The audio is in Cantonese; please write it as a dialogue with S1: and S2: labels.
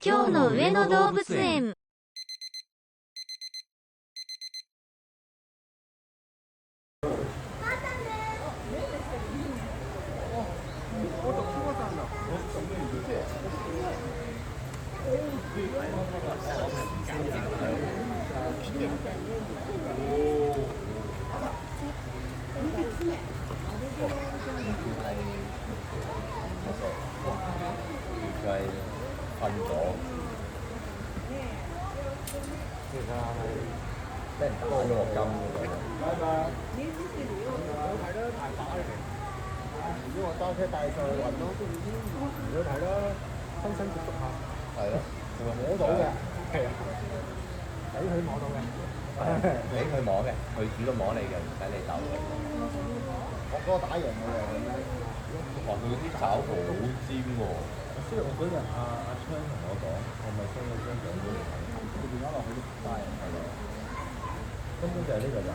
S1: 今日の上野動物園。
S2: 就係瞓咗，其實係俾人打咗鑊金嗰個。如果我揸車帶上去運咯，如果係咯，親身接觸下。係咯，同埋摸到嘅，係啊，俾佢摸到嘅，俾佢摸嘅，佢主動摸你嘅，唔使你鬥嘅。我哥打贏我喎，哇！佢啲爪好尖喎。所以我嗰日阿昌同我講，我咪 send 咗張相俾你睇，佢電話落去都唔帶，係咯，根本就係呢個人。